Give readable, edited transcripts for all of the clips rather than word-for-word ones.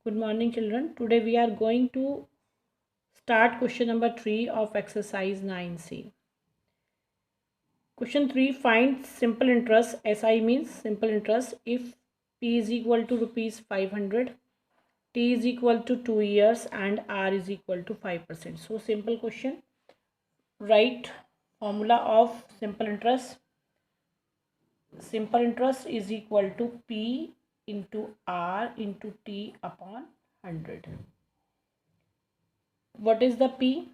Good morning, children. Today we are going to start question number 3 of exercise 9C. Question 3, find simple interest. SI means simple interest if P is equal to rupees 500, T is equal to 2 years and R is equal to 5%. So simple question. Write formula of simple interest. Simple interest is equal to P into R into T upon 100. What is the P?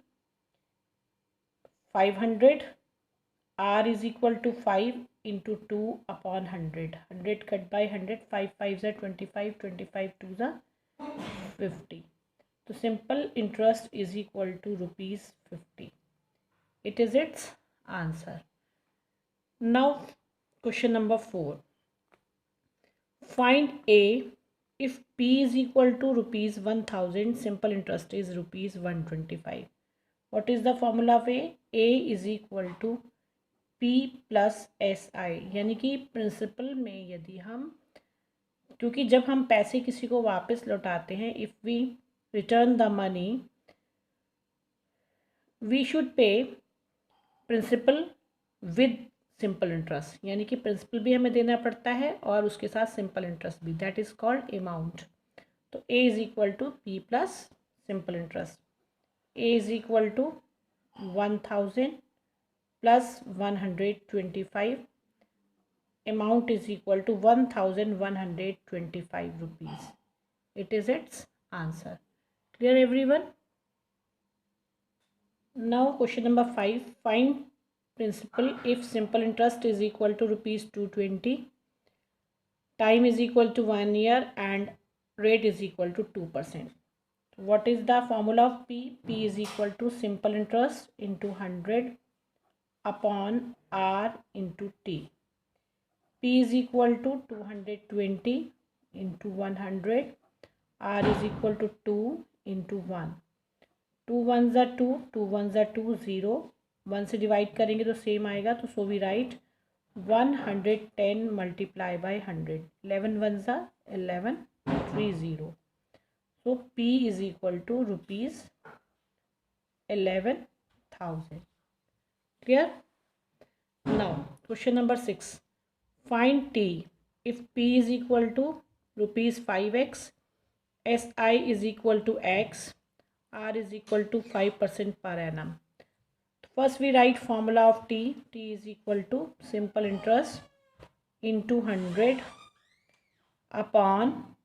500. R is equal to 5 into 2 upon 100. 100 cut by 100. 5 5s are 25. 25 2s are 50. So simple interest is equal to rupees 50. It is its answer. Now question number 4. Find A if P is equal to rupees 1000. Simple interest is rupees 125. What is the formula of A? A is equal to P plus S I, यानी कि principal में यदि हम, क्योंकि जब हम पैसे किसी को वापस लौटाते हैं, if we return the money we should pay principal with simple interest, यानी कि प्रिंसिपल भी हमें देना पड़ता है और उसके साथ सिंपल इंटरेस्ट भी, दैट इज़ कॉल्ड अमाउंट. तो A is equal to P plus simple interest. A is equal to 1000 plus 125. Amount is equal to 1125 rupees. It is its answer. Clear everyone? Now question number 5. Find principal if simple interest is equal to rupees 220. Time is equal to 1 year and rate is equal to 2%. What is the formula of P? P is equal to simple interest into 100 upon R into T. P is equal to 220 into 100. R is equal to 2 into 1. 2 1s are 2, 2 1s are 2, 0. 1 से divide करेंगे तो same आएगा, तो so we write 110 multiply by 100. 11 1s are 11, 3 0. So P is equal to rupees 11,000. Clear? Now question number 6. Find T if P is equal to rupees 5x, SI is equal to x, R is equal to 5% per annum. First we write formula of T. T is equal to simple interest into 100 upon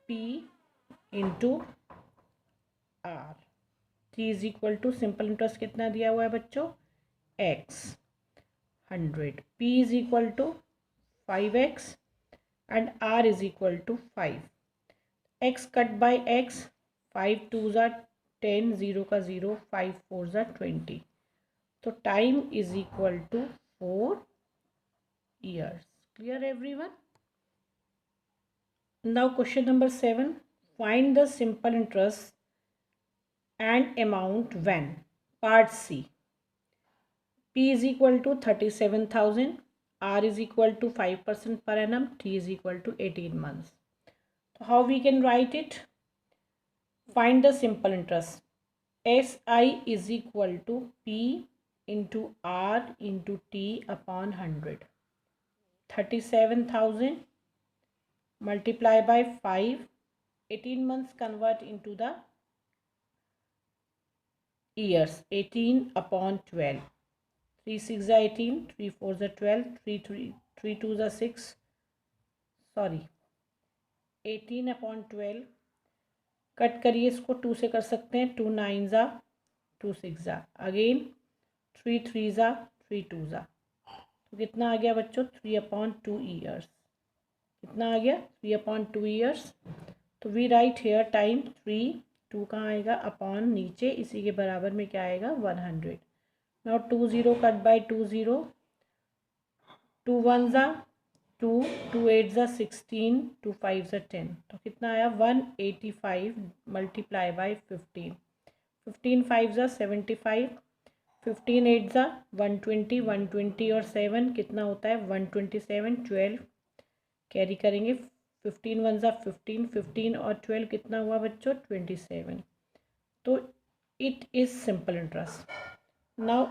P into R. T is equal to simple interest कितना दिया हुआ है बच्चों? X 100. P is equal to 5x and R is equal to 5. X cut by X, 5 2s are 10, 0 का 0, 5 4s are 20. So time is equal to 4 years. Clear everyone? Now question number 7. Find the simple interest and amount when. Part C. P is equal to 37,000. R is equal to 5% per annum. T is equal to 18 months. So how we can write it? Find the simple interest. SI is equal to P into R into T upon 100. 37,000 multiply by 5. 18 months convert into the years. 18 upon 12. 3 6 are 18, 3 4 are 12, 3 2 are 6. Sorry, 18 upon 12. Cut करिए इसको, 2 से कर सकते हैं. 2 9 ज़ा, 2 6 ज़ा, again 3 3 ज़ा, 3 2 ज़ा. तो कितना आ गया बच्चों? 3 अपॉन 2 ईयर्स. कितना आ गया? 3 अपॉन 2 ईयर्स. तो वी राइट हेयर टाइम 3. 2 कहाँ आएगा? अपॉन नीचे, इसी के बराबर में क्या आएगा? 100. Now 2 0 cut by 2 0. 2 1 ज़ा 2, 2 8 ज़ा 16, 2 5 ज़ा 10. तो कितना आया? 185 मल्टीप्लाई बाई 15. 15 5 ज़ा 75, 15 8 ज़ा 120, 120 और 7 कितना होता है? 127. 12 कैरी करेंगे, 15 वन ज़ा 15, 15 और 12 कितना हुआ बच्चों 27। तो it is simple interest. Now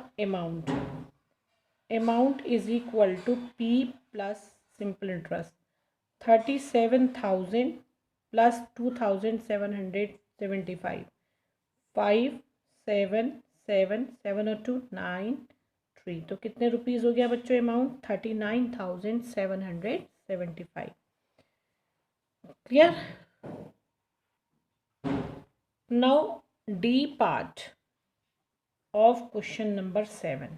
amount is equal to P plus simple interest 37,000 plus 2,775 5 7 7 7 और 2 9 3। तो कितने रुपीज़ हो गया बच्चों amount 39,775। Clear. Now D part of question number 7.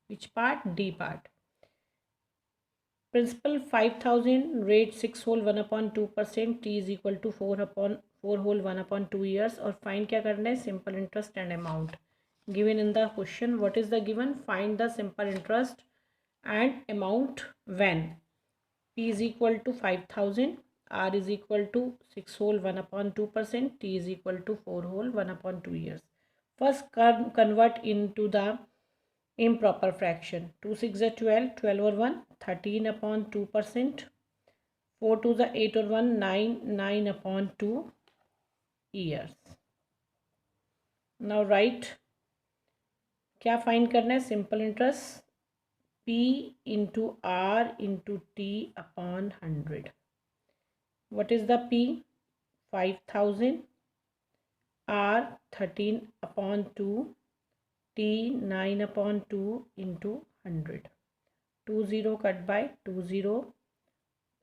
Which part? D part. Principal 5,000, rate 6 whole 1/2%, t is equal to 4 whole 1/2 years. और find क्या करना है? Simple interest and amount given in the question. What is the given? Find the simple interest and amount when p is equal to 5,000, r is equal to 6 whole 1/2%, t is equal to 4 whole 1/2 years. First convert into the improper fraction. 2 6 are 12, 12 or 1 13/2%, 4 2 are 8 or 1 9, 9/2 years. Now write क्या find करना है? Simple interest P into R into T upon 100. What is the P? 5,000, R 13/2, T 9/2 into 100. 2 0 cut by 2 0,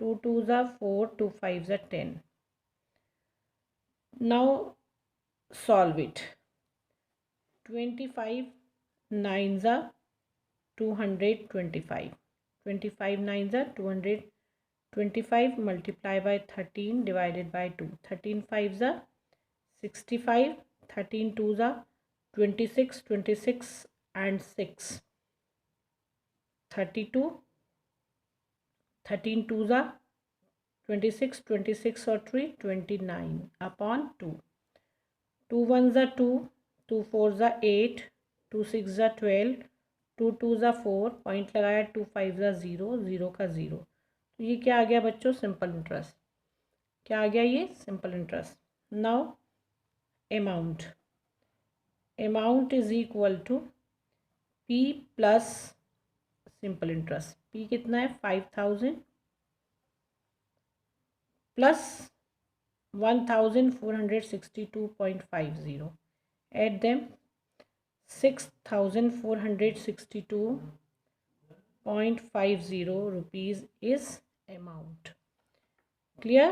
2 2s are 4, 2 5s are 10. Now solve it. 25 9s are 225. 25 9s are 225 multiply by 13 divided by 2. 13 5s are 65. 13 2s are 26. 26 and 6 32. 13 2s are 26. 26 or 3 29/2. 2 1s are 2. 2 4s are 8. 2 6s are 12. 2 2s are 4. Point लगाया 2 5s are 0. 0 का 0. तो ये क्या आ गया बच्चों? Simple interest. क्या आ गया ये? Simple interest. Now amount is equal to P plus simple interest. P कितना है? 5,000 plus 1,462.50. Add them. 6,462.50 rupees is amount. Clear?